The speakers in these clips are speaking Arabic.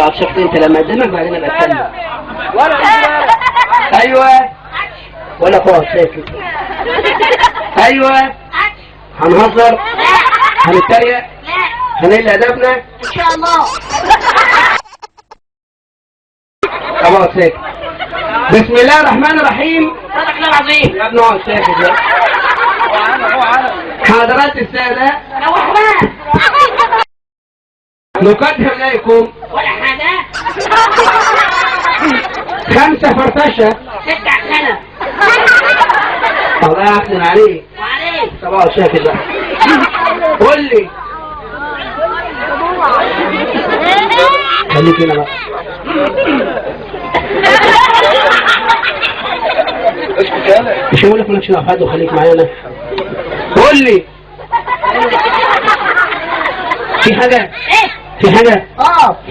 طب شفت انت لما اقدمك بعدين ابقى اتكلم. ايوه ولا فوق ساكت. ايوه هنهزر هنتريق هنقل ادبنا ان شاء الله. خلاص ساكت. بسم الله الرحمن الرحيم. صدق الله العظيم. يا ابن اقعد ساكت بقى. حضرات السادة نقدم إليكم ولا حاجة 5 فرفشة 6 سنة. الله يحسن عليك. وعليك. طب اقعد ساكت بقى. قول لي خليك هنا بقى. مش هقول لك مالكش نفاد وخليك معانا. قول لي في حاجة؟ ايه؟ في حاجة؟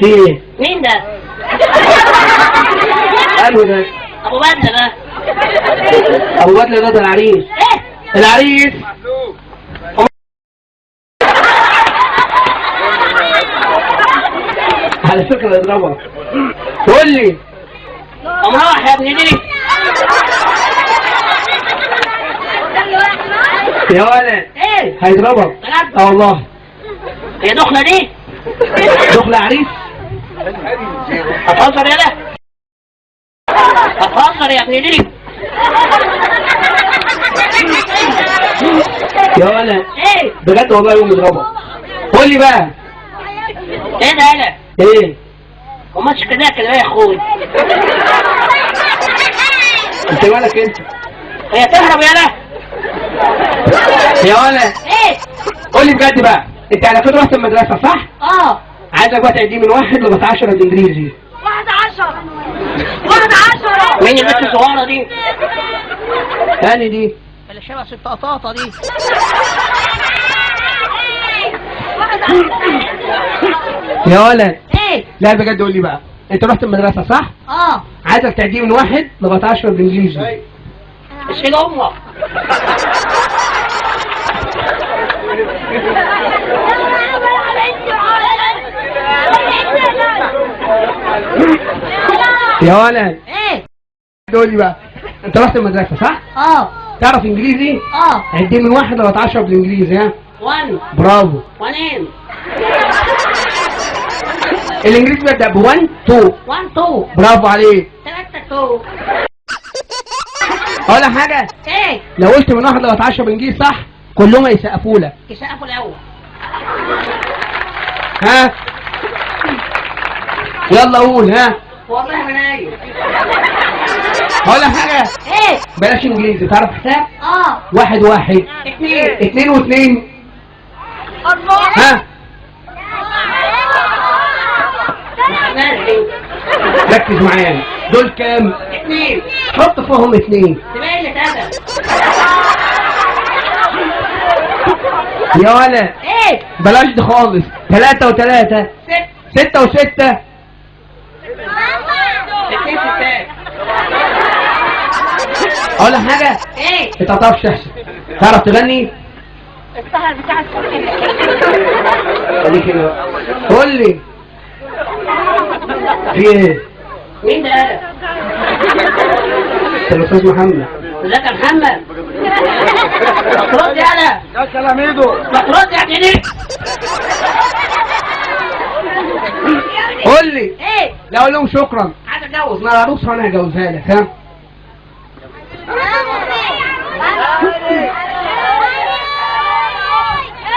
في ايه؟ مين ده؟ قالوا ده ابو بدر ده. ابو بدر ده العريس. ايه؟ العريس على فكرة اضربها. قول لي امراح يا ابني دي. يا ولد ايه؟ هيضربك. بجد؟ اه والله. هي دخلة دي؟ دخل عريس. هتهزر يالا؟ هتهزر يا ابني دي؟ يا ولد ايه؟ بجد والله يوم يضربك. قول لي بقى ايه ده يالا؟ ايه؟ وماشي كده كده يا اخوي. انت مالك انت؟ هي تهرب يالا؟ يا ولد ايه؟ قول لي بجد بقى، انت على كده رحت المدرسة صح؟ اه. عايزك بقى تعدي من 1 لغاية 10 بالانجليزي. 11. 11. مين البنت الصغيرة دي؟ تاني دي اللي شبه ست قطاطة دي. يا ولد ايه؟ لا بجد قول لي بقى، انت رحت المدرسة صح؟ اه. عايزك تعدي من 1 لغاية 10 بالانجليزي. مش كده امك. يا ولد ايه؟ قول لي بقى، انت رحت المدرسة صح؟ اه. تعرف انجليزي؟ اه. عدي من 1 لغاية 10 بالانجليزي. ها 1 برافو. 1 الانجليزي بيبدأ ب 1 2. 1 2 برافو عليك. 3 2. اقول لك حاجة، ايه؟ لو قلت من 1 لغاية 10 بالانجليزي صح كلهم هيسقفوا لك. يسقفوا الاول. ها يلا قول. ها والله ما نايم. اقول لك حاجة، ايه؟ بلاش انجليزي. تعرف حساب؟ اه. 1 1 2 2 و2. 4. ها ركز معايا، دول كام؟ 2. حط فيهم 2. تبقى اللي تابع. يا ولد ايه؟ بلاش دي خالص. 3 و3 6 6 و6 2 ستات. اقول لك حاجة، ايه؟ انت ما تعرفش تحسب. تعرف تغني؟ السهر بتاع خليك هنا بقى. قول لي في ايه؟ مين ده انا؟ انت الاستاذ محمد. ازيك يا محمد؟ ترد يا انا؟ يا كلاميدو ما ترد يا ابني. قول لي ايه؟ لا اقول لهم شكرا. عايز اتجوز. انا عروسه وانا هجوزها لك. ها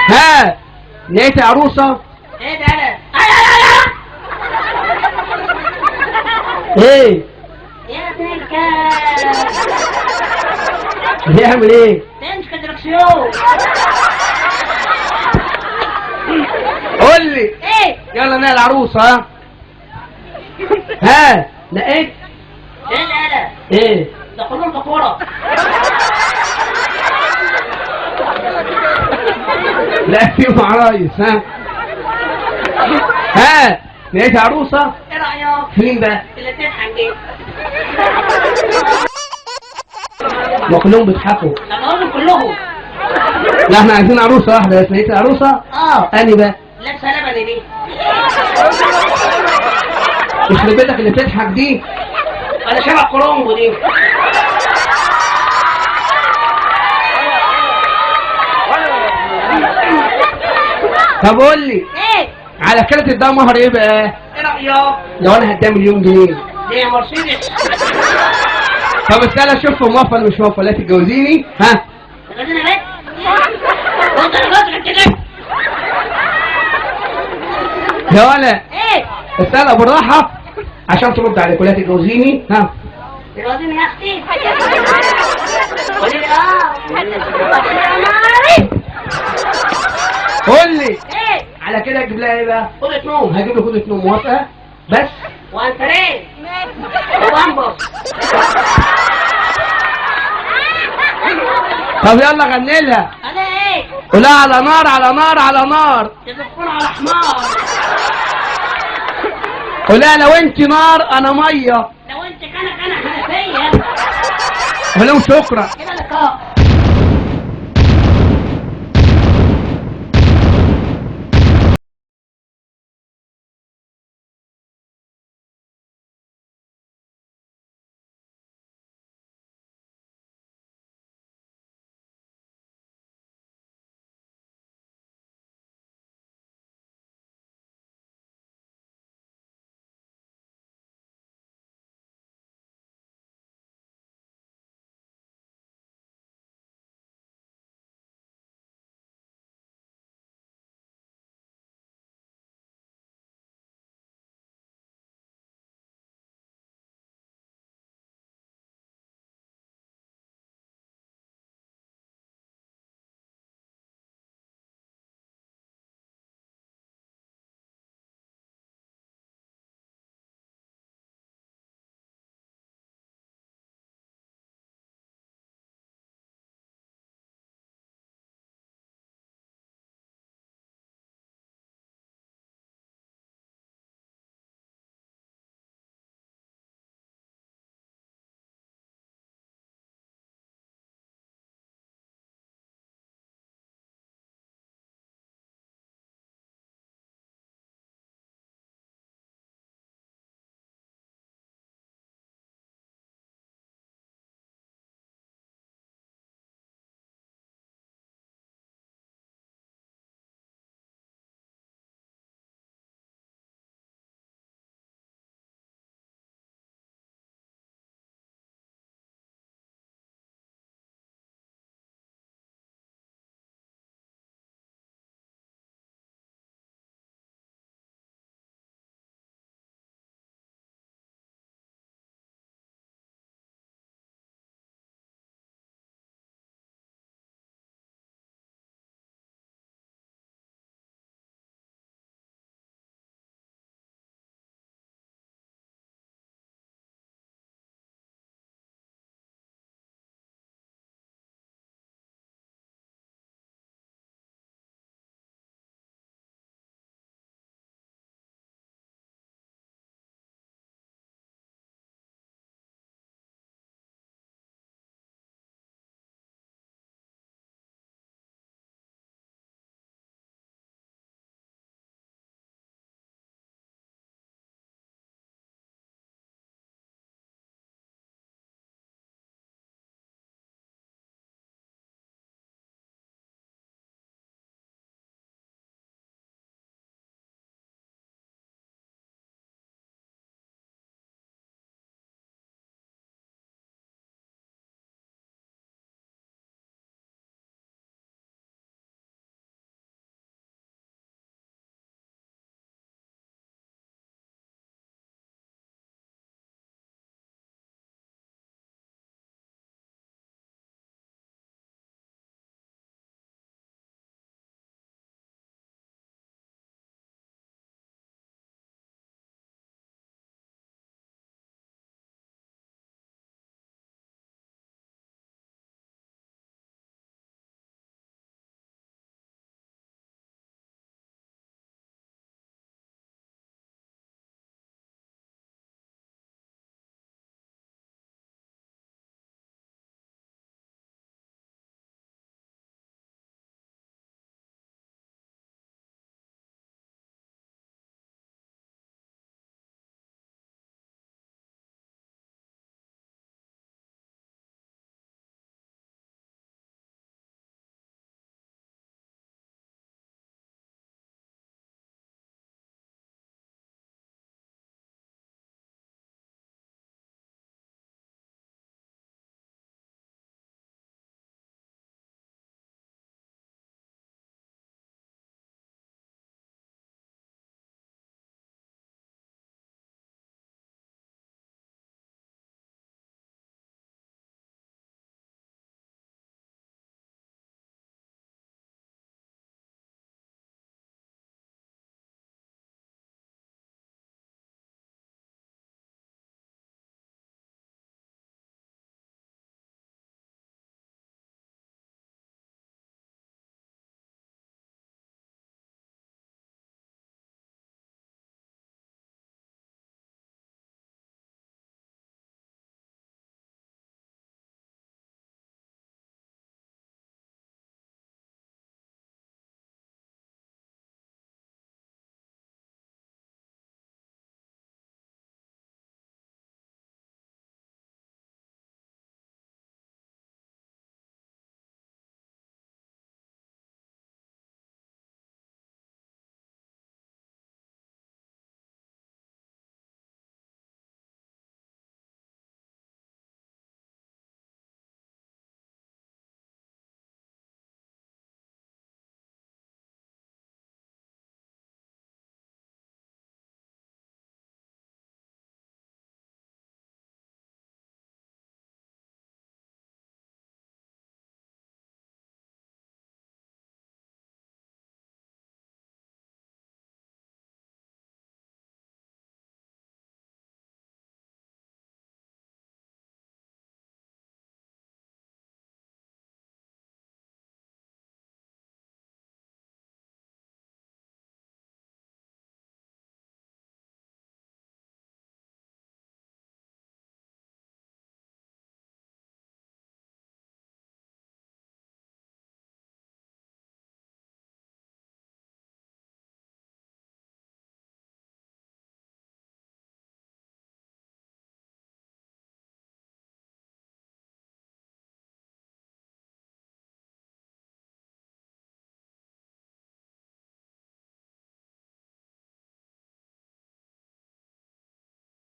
ها لقيت عروسه. ايه ده انا؟ ايه يا ابن الكلب. بيعمل ايه؟ تمسك الدركسيون. قول لي ايه؟ يلا نقل العروسه. ها ها لقيت ايه ده انا؟ ايه؟ ده كلهم كفوره. لا فيهم عرايس. ها ها لقيت عروسه. ايه رايك؟ فين بقى؟ اللي تضحك دي. وكلهم بيضحكوا. انا اقولهم كلهم. لا احنا عايزين عروسه واحده بس. لقيت العروسه اه. اني بقى لابسه لبني دي. يخرب بيتك اللي بتضحك دي. انا شبه كولومبو دي. طب قول لي ايه على كده تديها مهر ايه بقى؟ ايه رايك؟ لو انا هديها مليون جنيه. دي مرسيدس. طب استنى اشوف موافقه ولا مش موافقه. لا تتجوزيني؟ ها؟ تجوزيني بيت؟ قلت انا بس كده. يا ولا ايه؟ استنى بالراحه عشان ترد عليك. ولا تتجوزيني؟ ها؟ تجوزيني يا اختي؟ قولي لي قولي لي قول لي ايه؟ على كده اجيب لها ايه بقى؟ اوضه نوم. هجيب لك اوضه نوم. موافقه؟ بس وانتريه وبامبوس. طب يلا غني لها. انا ايه؟ قولها على نار على نار على نار. تدفون على حمار. قولها لو انت نار انا ميه. لو انت كان حنفيه. ولو شكرا. كده لقاء.